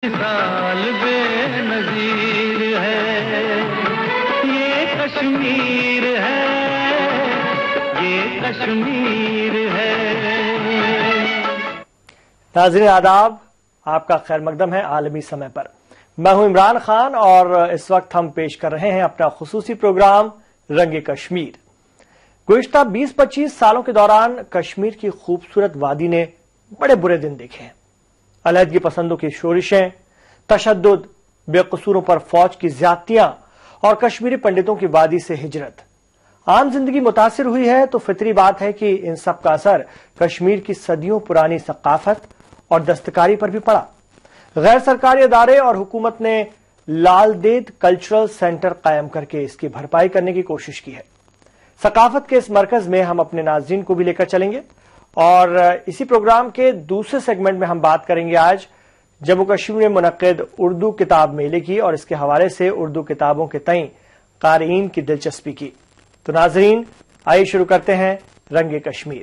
مثال بے نظیر ہے یہ کشمیر ہے، یہ کشمیر ہے۔ ناظرین آداب، آپ کا خیر مقدم ہے عالمی سمے پر۔ میں ہوں عمران خان اور اس وقت ہم پیش کر رہے ہیں اپنا خصوصی پروگرام رنگ کشمیر۔ گزشتہ 20-25 سالوں کے دوران کشمیر کی خوبصورت وادی نے بڑے برے دن دیکھے ہیں۔ علیحدگی پسندوں کی شورشیں، تشدد، بے قصوروں پر فوج کی زیادتیاں اور کشمیری پنڈتوں کی وادی سے ہجرت۔ عام زندگی متاثر ہوئی ہے تو فطری بات ہے کہ ان سب کا اثر کشمیر کی صدیوں پرانی ثقافت اور دستکاری پر بھی پڑا۔ غیر سرکاری ادارے اور حکومت نے لال دید کلچرل سینٹر قائم کر کے اس کی بھرپائی کرنے کی کوشش کی ہے۔ ثقافت کے اس مرکز میں ہم اپنے ناظرین کو بھی لے کر چلیں گے اور اسی پروگرام کے دوسرے سیگمنٹ میں ہم بات کریں گے آج جموں کشمیر میں منعقد اردو کتاب میلے کی اور اس کے حوالے سے اردو کتابوں کے تئیں قارئین کی دلچسپی کی۔ تو ناظرین آئیے شروع کرتے ہیں رنگ کشمیر۔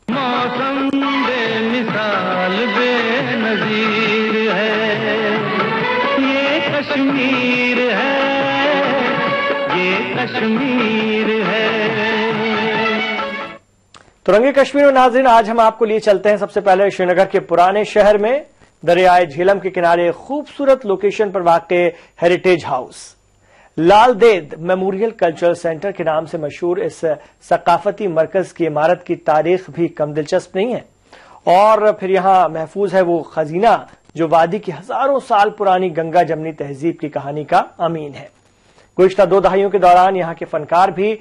موسم بے مثال بے نظیر ہے یہ کشمیر ہے، یہ کشمیر ہے۔ تو رنگ کشمیر میں ناظرین آج ہم آپ کو لیے چلتے ہیں سب سے پہلے شری نگر کے پرانے شہر میں دریائے جھیلم کے کنارے خوبصورت لوکیشن پر واقع ہیریٹیج ہاؤس۔ لال دید میموریل کلچرل سینٹر کے نام سے مشہور اس ثقافتی مرکز کی عمارت کی تاریخ بھی کم دلچسپ نہیں ہے، اور پھر یہاں محفوظ ہے وہ خزینہ جو وادی کی ہزاروں سال پرانی گنگا جمنی تہذیب کی کہانی کا امین ہے۔ گزشتہ 2 دہائیوں کے دوران یہاں کے فنکار بھی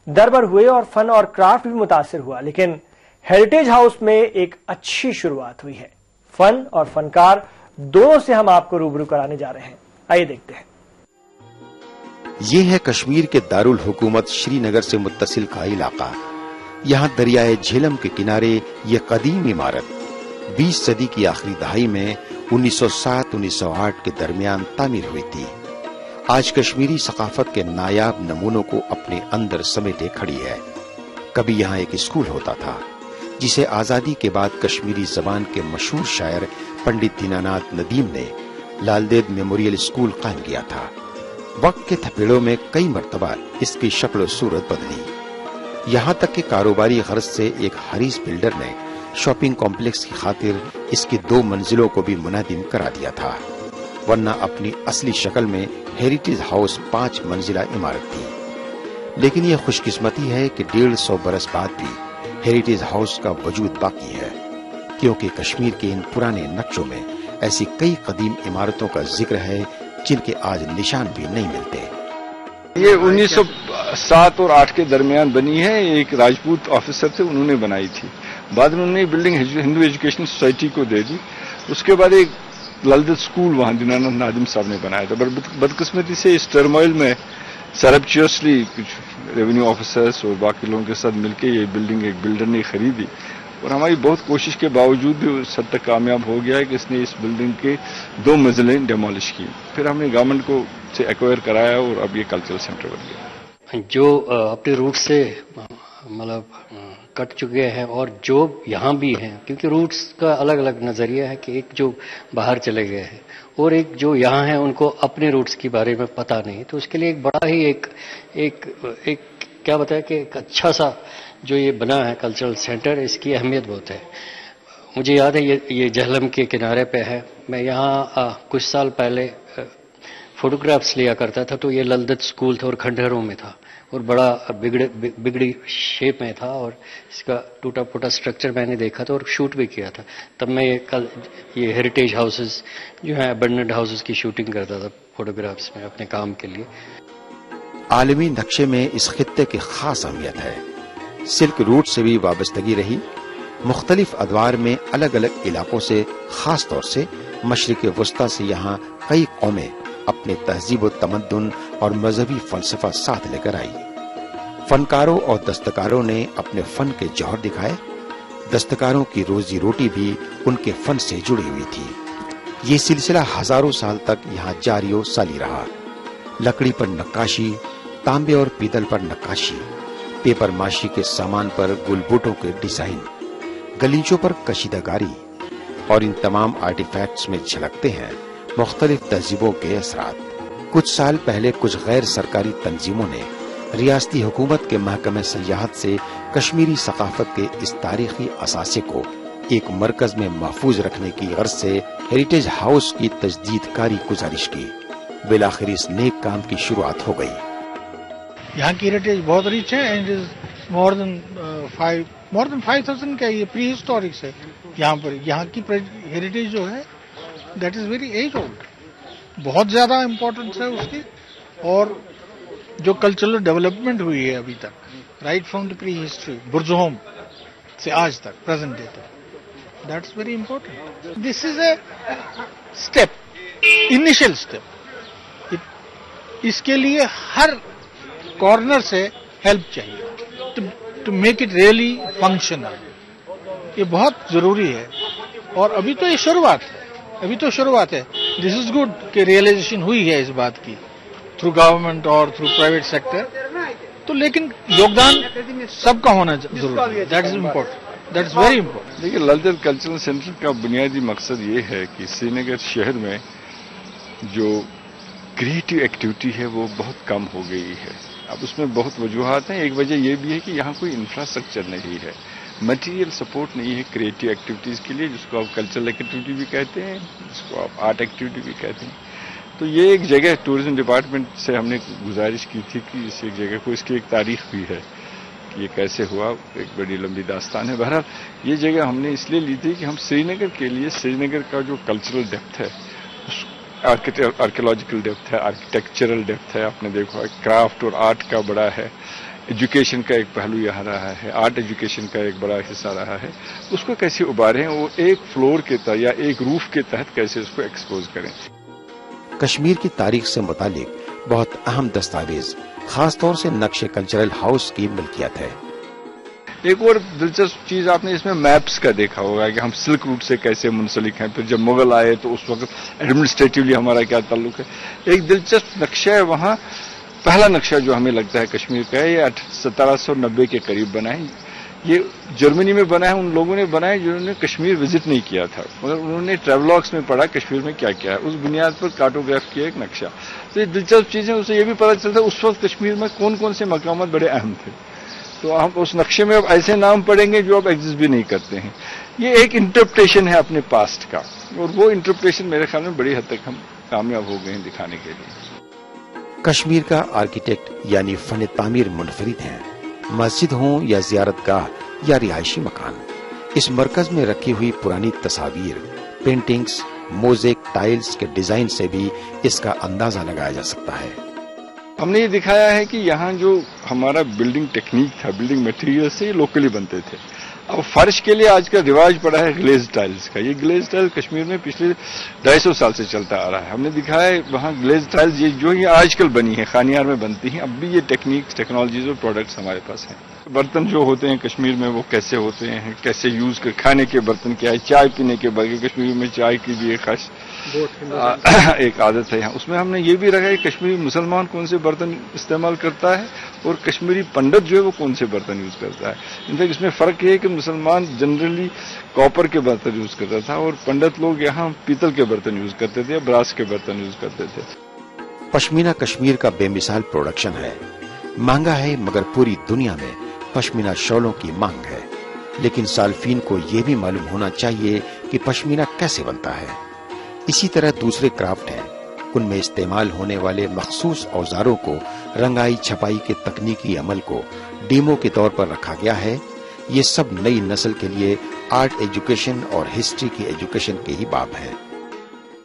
دربر ہوئے اور فن اور کرافٹ بھی متاثر ہوا، لیکن ہیریٹیج ہاؤس میں ایک اچھی شروعات ہوئی ہے۔ فن اور فنکار دونوں سے ہم آپ کو روبرو کرانے جا رہے ہیں، آئیے دیکھتے ہیں۔ یہ ہے کشمیر کے دارالحکومت شری نگر سے متصل کا علاقہ۔ یہاں دریائے جھیلم کے کنارے یہ قدیم عمارت 20 صدی کی آخری دہائی میں 1907-1908 کے درمیان تعمیر ہوئی تھی۔ آج کشمیری ثقافت کے نایاب نمونوں کو اپنے اندر سمیٹے کھڑی ہے۔ کبھی یہاں ایک اسکول ہوتا تھا جسے آزادی کے بعد کشمیری زبان کے مشہور شاعر پنڈت دیناناتھ ندیم نے لال دید میموریل اسکول قائم کیا تھا۔ وقت کے تھپیڑوں میں کئی مرتبہ اس کی شکل و صورت بدلی، یہاں تک کہ کاروباری غرض سے ایک حریص بلڈر نے شاپنگ کمپلیکس کی خاطر اس کی 2 منزلوں کو بھی منہدم کرا دیا تھا، ورنہ اپنی اصلی شکل میں ہیریٹیج ہاؤس 5 منزلہ عمارت تھی۔ لیکن یہ خوش قسمتی ہے کہ 150 برس بعد بھی ہیریٹیج ہاؤس کا وجود باقی ہے، کیونکہ کشمیر کے ان پرانے نقشوں میں ایسی کئی قدیم عمارتوں کا ذکر ہے جن کے آج نشان بھی نہیں ملتے۔ یہ 1907 اور 8 کے درمیان بنی ہے، ایک راجپوت آفیسر تھے انہوں نے بنائی تھی۔ بعد میں انہوں نے بلڈنگ ہندو ایجوکیشن سوسائٹی کو دے دی۔ اس کے بعد ایک لال دید اسکول وہاں دیناناتھ نادم صاحب نے بنایا تھا، پر بدقسمتی سے اس ٹرموائل میں سرپچوسلی کچھ ریونیو آفیسرز اور باقی لوگوں کے ساتھ مل کے یہ بلڈنگ ایک بلڈر نے خریدی، اور ہماری بہت کوشش کے باوجود بھی اس حد تک کامیاب ہو گیا ہے کہ اس نے اس بلڈنگ کے 2 منزلیں ڈیمالش کی۔ پھر ہم نے گورنمنٹ کو سے ایکوائر کرایا اور اب یہ کلچرل سینٹر بن گیا۔ جو اپنے روٹ سے مطلب کٹ چکے ہیں اور جو یہاں بھی ہیں، کیونکہ روٹس کا الگ الگ نظریہ ہے کہ ایک جو باہر چلے گئے ہیں اور ایک جو یہاں ہیں ان کو اپنے روٹس کے بارے میں پتہ نہیں، تو اس کے لیے ایک بڑا ہی ایک کیا بتایا کہ ایک اچھا سا جو یہ بنا ہے کلچرل سینٹر، اس کی اہمیت بہت ہے۔ مجھے یاد ہے یہ جہلم کے کنارے پہ ہے، میں یہاں کچھ سال پہلے فوٹوگرافس لیا کرتا تھا، تو یہ لال دید اسکول تھا اور کھنڈہروں میں تھا اور بڑا بگڑی شیپ میں تھا، اور اس کا ٹوٹا پھوٹا سٹرکچر میں نے دیکھا تھا اور شوٹ بھی کیا تھا۔ تب میں یہ ہیریٹیج ہاؤسز جو ہیں ابنڈنٹ ہاؤسز کی شوٹنگ کرتا تھا فوٹوگرافس میں اپنے کام کے لیے۔ عالمی نقشے میں اس خطے کی خاص اہمیت ہے، سلک روٹ سے بھی وابستگی رہی۔ مختلف ادوار میں الگ الگ علاقوں سے، خاص طور سے مشرق وسطیٰ سے یہاں کئی قومیں اپنے تہذیب و تمدن اور مذہبی فلسفہ ساتھ لے کر آئی۔ فنکاروں اور دستکاروں نے اپنے فن کے جوہر دکھائے، دستکاروں کی روزی روٹی بھی ان کے فن سے جڑی ہوئی تھی۔ یہ سلسلہ ہزاروں سال تک یہاں جاری و ساری رہا۔ لکڑی پر نقاشی، تانبے اور پیتل پر نقاشی، پیپر ماشی کے سامان پر گل بوٹوں کے ڈیزائن، گلیچوں پر کشیدہ کاری، اور ان تمام آرٹیفیکٹس میں جھلکتے ہیں مختلف تہذیبوں کے اثرات۔ کچھ سال پہلے کچھ غیر سرکاری تنظیموں نے ریاستی حکومت کے محکمہ سیاحت سے کشمیری ثقافت کے اس تاریخی اثاثے کو ایک مرکز میں محفوظ رکھنے کی غرض سے ہیریٹیج ہاؤس کی تجدید کاری گزارش کی۔ بالآخر اس نیک کام کی شروعات ہو گئی۔ یہاں کی ہیریٹیج بہت ریچ ہے اینڈ از مور دین 5000 کا یہ پری ہسٹورکس ہے یہاں پر۔ یہاں کی ہیریٹیج جو ہے that is very age old, بہت زیادہ امپورٹنس ہے اس کی، اور جو کلچرل ڈیولپمنٹ ہوئی ہے ابھی تک right from the prehistory Burzahom سے آج تک پریزنٹ ڈے تک، that's very important. This is a step, initial step, اس کے لیے ہر کارنر سے ہیلپ چاہیے to make it really functional. یہ بہت ضروری ہے، اور ابھی تو یہ شروعات ہے، دس از گڈ کہ ریئلائزیشن ہوئی ہے اس بات کی تھرو گورنمنٹ اور تھرو پرائیویٹ سیکٹر، تو لیکن یوگدان سب کا ہونا ضروری ہے، that is important, that is very important. دیکھیے لل دید کلچرل سینٹر کا بنیادی مقصد یہ ہے کہ سری نگر شہر میں جو کریٹو ایکٹیویٹی ہے وہ بہت کم ہو گئی ہے۔ اب اس میں بہت وجوہات ہیں، ایک وجہ یہ بھی ہے کہ یہاں کوئی انفراسٹرکچر نہیں ہے، مٹیریل سپورٹ نہیں ہے کریٹو ایکٹیویٹیز کے لیے، جس کو آپ کلچرل ایکٹیویٹی بھی کہتے ہیں، جس کو آپ آرٹ ایکٹیویٹی بھی کہتے ہیں۔ تو یہ ایک جگہ ٹورزم ڈپارٹمنٹ سے ہم نے گزارش کی تھی کہ اس ایک جگہ کو، اس کی ایک تاریخ بھی ہے کہ یہ کیسے ہوا، ایک بڑی لمبی داستان ہے۔ بہرحال یہ جگہ ہم نے اس لیے لی تھی کہ ہم سری نگر کے لیے، سری نگر کا جو کلچرل ڈیپتھ ہے، آرکیولوجیکل ڈیپتھ ہے، آرکیٹیکچرل ڈیپتھ ہے، آپ نے دیکھا کرافٹ اور آرٹ کا بڑا ہے، ایجوکیشن کا ایک پہلو یہاں رہا ہے، آرٹ ایجوکیشن کا ایک بڑا حصہ رہا ہے، اس کو کیسے ابھاریں، وہ ایک فلور کے تحت یا ایک روف کے تحت کیسے اس کو ایکسپوز کریں۔ کشمیر کی تاریخ سے متعلق بہت اہم دستاویز خاص طور سے نقش کلچرل ہاؤس کی ملکیت ہے۔ ایک اور دلچسپ چیز آپ نے اس میں میپس کا دیکھا ہوگا کہ ہم سلک روٹ سے کیسے منسلک ہیں، پھر جب مغل آئے تو اس وقت ایڈمنسٹریٹولی ہمارا کیا تعلق ہے۔ ایک دلچسپ نقشہ ہے وہاں، پہلا نقشہ جو ہمیں لگتا ہے کشمیر کا ہے، یہ 1790 کے قریب بنا ہے۔ یہ جرمنی میں بنا ہے، ان لوگوں نے بنا ہے جنہوں نے کشمیر وزٹ نہیں کیا تھا، مگر انہوں نے ٹریولاگس میں پڑھا کشمیر میں کیا کیا ہے، اس بنیاد پر کارٹوگراف کیا ایک نقشہ۔ تو یہ دلچسپ چیزیں، اسے یہ بھی پتہ چلتا ہے اس وقت کشمیر میں کون کون سے مقامات بڑے اہم تھے۔ تو ہم اس نقشے میں اب ایسے نام پڑھیں گے جو اب ایگزسٹ بھی نہیں کرتے ہیں۔ یہ ایک انٹرپریٹیشن ہے اپنے پاسٹ کا، اور وہ انٹرپریٹیشن میرے خیال میں بڑی حد تک ہم کامیاب ہو گئے ہیں دکھانے کے لیے۔ کشمیر کا آرکیٹیکٹ یعنی فن تعمیر منفرد ہیں، مسجد ہوں یا زیارت گاہ یا رہائشی مکان، اس مرکز میں رکھی ہوئی پرانی تصاویر، پینٹنگز، موزیک، ٹائلز کے ڈیزائن سے بھی اس کا اندازہ لگایا جا سکتا ہے۔ ہم نے یہ دکھایا ہے کہ یہاں جو ہمارا بلڈنگ ٹیکنیک تھا، بلڈنگ مٹیریل سے یہ لوکلی بنتے تھے۔ اب فرش کے لیے آج کا رواج پڑا ہے گلیز ٹائلز کا۔ یہ گلیز ٹائل کشمیر میں پچھلے 250 سال سے چلتا آ رہا ہے۔ ہم نے دکھایا ہے وہاں گلیز ٹائلز یہ جو یہ آج کل بنی ہے، خانیار میں بنتی ہیں، اب بھی یہ ٹیکنیکس، ٹیکنالوجیز اور پروڈکٹس ہمارے پاس ہیں۔ برتن جو ہوتے ہیں کشمیر میں وہ کیسے ہوتے ہیں، کیسے یوز کر، کھانے کے برتن کیا ہے، چائے پینے کے برتن، کشمیر میں چائے کی بھی ایک خاص ایک عادت ہے یہاں۔ اس میں ہم نے یہ بھی رکھا ہے کہ کشمیری مسلمان کون سے برتن استعمال کرتا ہے اور کشمیری پنڈت جو ہے وہ کون سے برتن یوز کرتا ہے۔ انفیکٹ اس میں فرق یہ ہے کہ مسلمان جنرلی کاپر کے برتن یوز کرتا تھا اور پنڈت لوگ یہاں پیتل کے برتن یوز کرتے تھے یا براس کے برتن یوز کرتے تھے۔ پشمینہ کشمیر کا بے مثال پروڈکشن ہے، مہنگا ہے، مگر پوری دنیا میں پشمینہ شالوں کی مانگ ہے۔ لیکن صارفین کو یہ بھی معلوم ہونا چاہیے کہ پشمینہ کیسے بنتا ہے۔ اسی طرح دوسرے کرافٹ ہیں، ان میں استعمال ہونے والے مخصوص اوزاروں کو، رنگائی چھپائی کے تکنیکی عمل کو ڈیمو کے طور پر رکھا گیا ہے۔ یہ سب نئی نسل کے لیے آرٹ ایجوکیشن اور ہسٹری کی ایجوکیشن کے ہی باب ہیں۔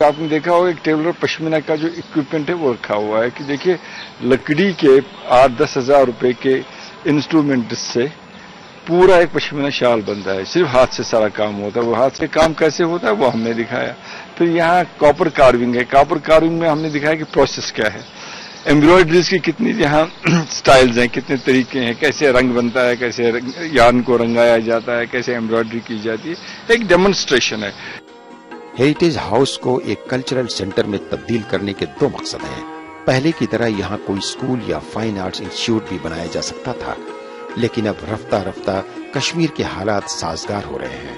آپ نے دیکھا ہوگا ایک ٹیبل اور پشمینہ کا جو اکوپمنٹ ہے وہ رکھا ہوا ہے کہ دیکھیے لکڑی کے 8-10 ہزار روپے کے انسٹرومنٹ سے پورا ایک پشمینہ شال بنتا ہے، صرف ہاتھ سے سارا کام ہوتا ہے۔ وہ ہاتھ سے کام کیسے ہوتا ہے وہ ہم نے دکھایا۔ پھر یہاں کاپر کارونگ ہے، کاپر کارونگ میں ہم نے دکھایا کہ پروسیس کیا ہے، ایمبرائڈریز کی کتنی یہاں سٹائلز ہیں، کتنے طریقے ہیں، کیسے رنگ بنتا ہے، کیسے یارن کو رنگایا جاتا ہے، کیسے ایمبرائڈری کی جاتی ہے، ایک ڈیمونسٹریشن ہے۔ ہیریٹیج ہاؤس کو ایک کلچرل سینٹر میں تبدیل کرنے کے 2 مقصد ہیں۔ پہلے کی طرح یہاں کوئی اسکول یا فائن آرٹس انسٹیٹیوٹ بھی بنایا جا سکتا تھا، لیکن اب رفتہ رفتہ کشمیر کے حالات سازگار ہو رہے ہیں۔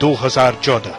2014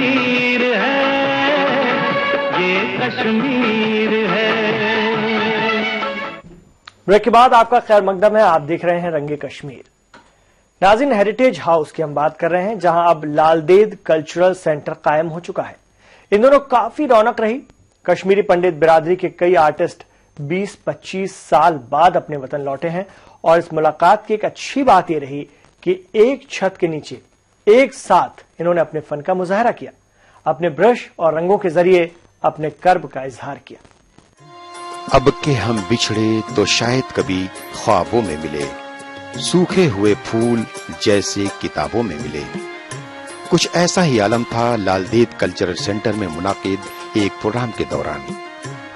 کشمیر ہے، یہ کشمیر ہے۔ بریک کے بعد آپ کا خیر مقدم ہے، آپ دیکھ رہے ہیں رنگ کشمیر۔ ناظرین، ہیریٹیج ہاؤس کی ہم بات کر رہے ہیں، جہاں اب لال دید کلچرل سینٹر قائم ہو چکا ہے۔ ان دونوں کافی رونق رہی۔ کشمیری پنڈت برادری کے کئی آرٹسٹ 20-25 سال بعد اپنے وطن لوٹے ہیں، اور اس ملاقات کی ایک اچھی بات یہ رہی کہ ایک چھت کے نیچے ایک ساتھ انہوں نے اپنے فن کا مظاہرہ کیا، اپنے برش اور رنگوں کے ذریعے اپنے کرب کا اظہار کیا۔ اب کہ ہم بچھڑے تو شاید کبھی خوابوں میں ملے، سوکھے ہوئے پھول جیسے کتابوں میں ملے۔ کچھ ایسا ہی عالم تھا لال دید کلچرل سینٹر میں منعقد ایک پروگرام کے دوران۔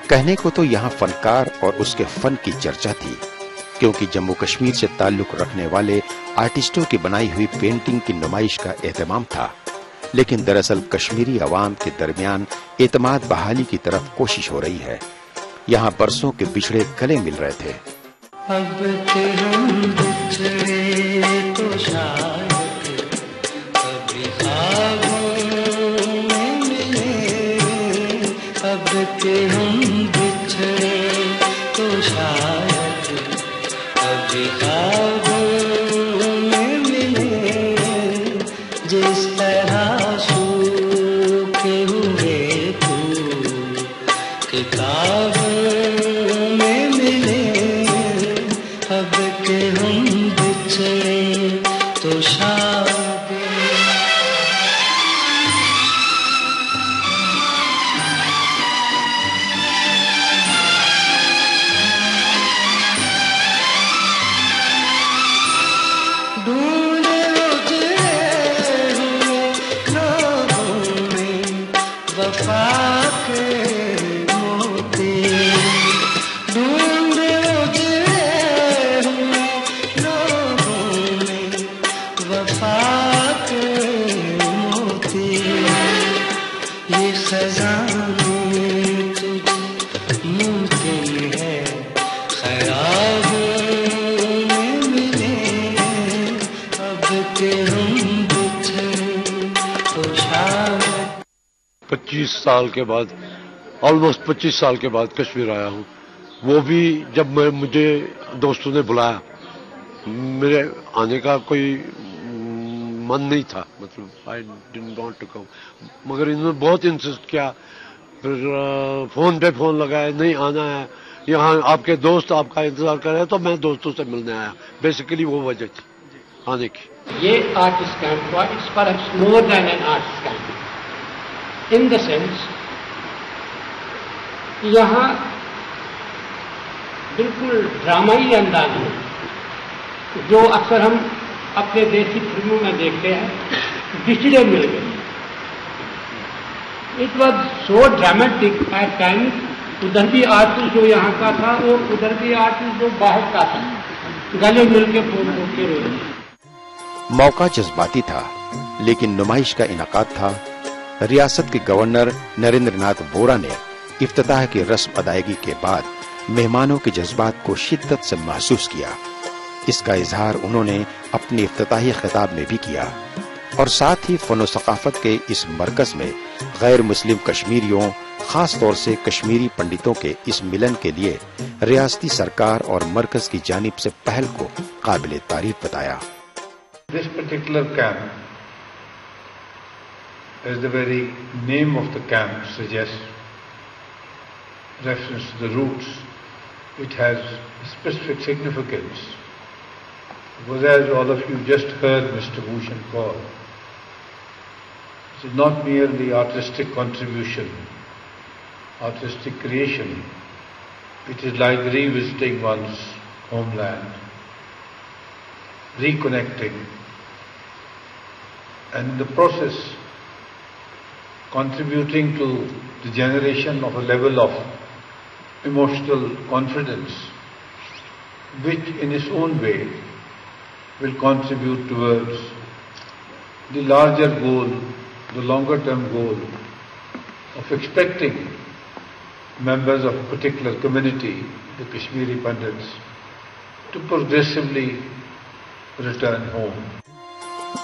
کہنے کو تو یہاں فنکار اور اس کے فن کی چرچا تھی، کیونکہ جموں کشمیر سے تعلق رکھنے والے آرٹسٹوں کی بنائی ہوئی پینٹنگ کی نمائش کا اہتمام تھا، لیکن دراصل کشمیری عوام کے درمیان اعتماد بحالی کی طرف کوشش ہو رہی ہے۔ یہاں برسوں کے بچھڑے گلے مل رہے تھے۔ اب کہ ہم بچھڑے تو شاید کبھی خوابوں میں ملے، اب کہ ہم بچھڑے تو شاید کبھی خوابوں میں ملے، جس طرح سوکھے ہوئے پھول کتابوں میں ملے، اب کہ ہم بچھڑے تو شاید۔ ڈھونڈے اجڑے ہوئے لوگوں میں وفا کے موتی، ڈھونڈے اجڑے ہوئے لوگوں میں وفا کے موتی، یہ خزانے تجھے ممکن ہے خیالوں میں ملے، اب کہ ہم بچھڑے تو شاید۔ 25 سال کے بعد، آلموسٹ 25 سال کے بعد کشمیر آیا ہوں، وہ بھی جب مجھے دوستوں نے بلایا، میرے آنے کا کوئی من نہیں تھا، مطلب I didn't want to come, مگر انہوں نے بہت انسسٹ کیا، پھر فون پہ فون لگائے، نہیں آنا ہے یہاں، آپ کے دوست آپ کا انتظار کر رہے ہیں، تو میں دوستوں سے ملنے آیا، بیسیکلی وہ وجہ تھی آنے کی۔ یہ آرٹسٹ کیمپ ہوا، it's perhaps more than an artist camp, in the sense یہاں بالکل ڈرامائی انداز میں، جو اکثر ہم اپنے دیسی فلموں میں دیکھتے ہیں، بچھڑے مل گئے۔ It was so dramatic at times, ادھر بھی آرٹسٹ جو یہاں کا تھا اور ادھر بھی آرٹسٹ جو باہر کا تھا، گلے مل کے پھول پھول کے روئے۔ موقع جذباتی تھا، لیکن نمائش کا انعقاد تھا۔ ریاست کے گورنر نریندر ناتھ بورا نے افتتاح کی رسم ادائیگی کے بعد مہمانوں کے جذبات کو شدت سے محسوس کیا۔ اس کا اظہار انہوں نے اپنے افتتاحی خطاب میں بھی کیا، اور ساتھ ہی فن و ثقافت کے اس مرکز میں غیر مسلم کشمیریوں، خاص طور سے کشمیری پنڈتوں کے اس ملن کے لیے ریاستی سرکار اور مرکز کی جانب سے پہل کو قابل تعریف بتایا۔ This particular camp, as the very name of the camp suggests, reference to the roots, it has a specific significance. Because as all of you just heard Mr. Bhushan call, it is not merely artistic contribution, artistic creation, it is like revisiting one's homeland, reconnecting, and in the process contributing to the generation of a level of emotional confidence, which in its own way will contribute towards the larger goal, the longer term goal of expecting members of a particular community, the Kashmiri Pandits, to progressively return home.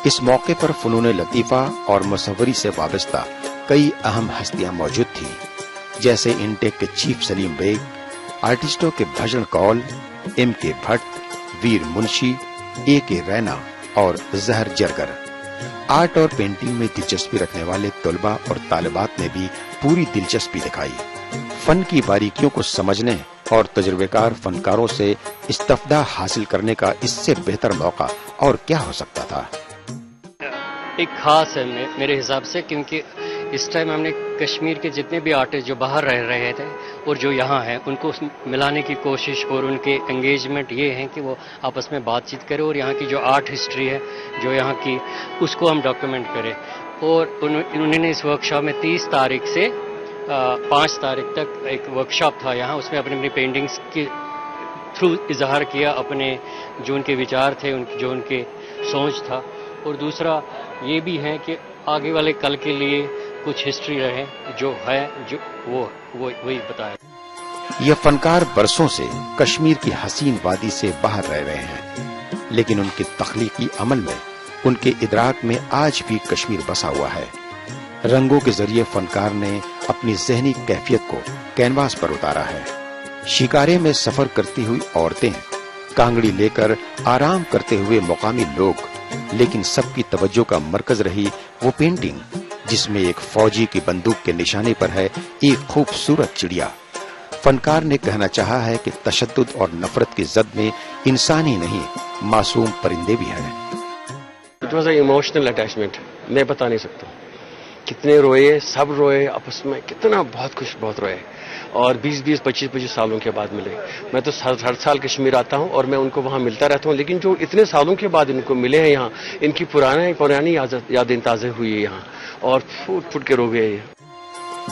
اس موقع پر فنون لطیفہ اور مصوری سے وابستہ کئی اہم ہستیاں موجود تھیں، جیسے انٹیک کے چیف سلیم بیگ، آرٹسٹوں کے بھجن کول، ایم کے بھٹ، ویر منشی، اے کے رینا اور زہر جرگر۔ آرٹ اور پینٹنگ میں دلچسپی رکھنے والے طلباء اور طالبات نے بھی پوری دلچسپی دکھائی۔ فن کی باریکیوں کو سمجھنے اور تجربے کار فنکاروں سے استفادہ حاصل کرنے کا اس سے بہتر موقع اور کیا ہو سکتا تھا؟ ایک خاص ہے میرے حساب سے، کیونکہ اس ٹائم ہم نے کشمیر کے جتنے بھی آرٹسٹ جو باہر رہ رہے تھے اور جو یہاں ہیں ان کو ملانے کی کوشش اور ان کے انگیجمنٹ یہ ہے کہ وہ آپس میں بات چیت کریں اور یہاں کی جو آرٹ ہسٹری ہے جو یہاں کی اس کو ہم ڈاکیومنٹ کریں۔ اور انہوں نے اس ورکشاپ میں 30 تاریخ سے 5 تاریخ تک ایک ورکشاپ تھا یہاں، اس میں اپنی اپنی پینٹنگز کے تھرو اظہار کیا اپنے جو ان کے وچار تھے، جو ان کے سوچ تھا۔ اور دوسرا یہ بھی ہے کہ آگے والے کل کے لیے کچھ ہسٹری رہے جو ہے جو وہی بتایا۔ یہ فنکار برسوں سے کشمیر کی حسین وادی سے باہر رہ رہے ہیں، لیکن ان کے تخلیقی عمل میں، ان کے ادراک میں آج بھی کشمیر بسا ہوا ہے۔ رنگوں کے ذریعے فنکار نے اپنی ذہنی کیفیت کو کینواس پر اتارا ہے۔ شکارے میں سفر کرتی ہوئی عورتیں، کانگڑی لے کر آرام کرتے ہوئے مقامی لوگ، لیکن سب کی توجہ کا مرکز رہی وہ پینٹنگ جس میں ایک فوجی کی بندوق کے نشانے پر ہے ایک خوبصورت چڑیا۔ فنکار نے کہنا چاہا ہے کہ تشدد اور نفرت کی زد میں انسان ہی نہیں، معصوم پرندے بھی ہیں۔ It was a emotional attachment, میں بتا نہیں سکتا کتنے روئے، سب روئے آپس میں، کتنا بہت روئے، اور 20 25 سالوں کے بعد ملے۔ میں تو ہر سال کشمیر آتا ہوں اور میں ان کو وہاں ملتا رہتا ہوں، لیکن جو اتنے سالوں کے بعد ان کو ملے ہیں یہاں، ان کی پرانی یادیں تازہ ہوئی ہے یہاں، اور پھوٹ کے رو گئے۔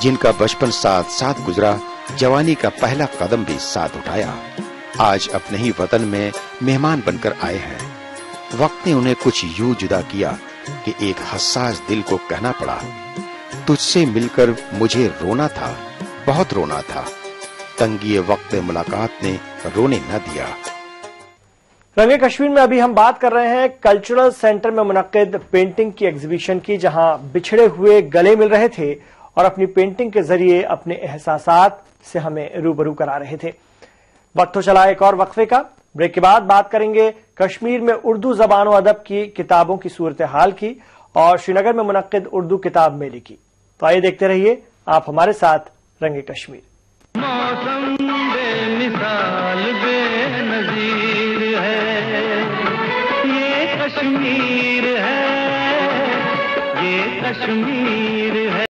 جن کا بچپن ساتھ گزرا، جوانی کا پہلا قدم بھی ساتھ اٹھایا، آج اپنے ہی وطن میں مہمان بن کر آئے ہیں۔ وقت نے انہیں کچھ یوں جدا کیا کہ ایک حساس دل کو کہنا پڑا، تجھ سے مل کر مجھے رونا تھا، بہت رونا تھا، تنگی وقت ملاقات نے رونے نہ دیا۔ رنگ کشمیر میں ابھی ہم بات کر رہے ہیں کلچرل سینٹر میں منعقد پینٹنگ کی ایگزیبیشن کی، جہاں بچھڑے ہوئے گلے مل رہے تھے اور اپنی پینٹنگ کے ذریعے اپنے احساسات سے ہمیں روبرو کرا رہے تھے۔ وقت تو چلا ایک اور وقفے کا، بریک کے بعد بات کریں گے کشمیر میں اردو زبان و ادب کی کتابوں کی صورتحال کی اور شری نگر میں منعقد اردو کتاب میلے کی۔ تو آئیے دیکھتے رہیے آپ ہمارے ساتھ رنگ کشمیر۔ موسم بے مثال بے نظیر ہے، یہ کشمیر ہے، یہ کشمیر ہے۔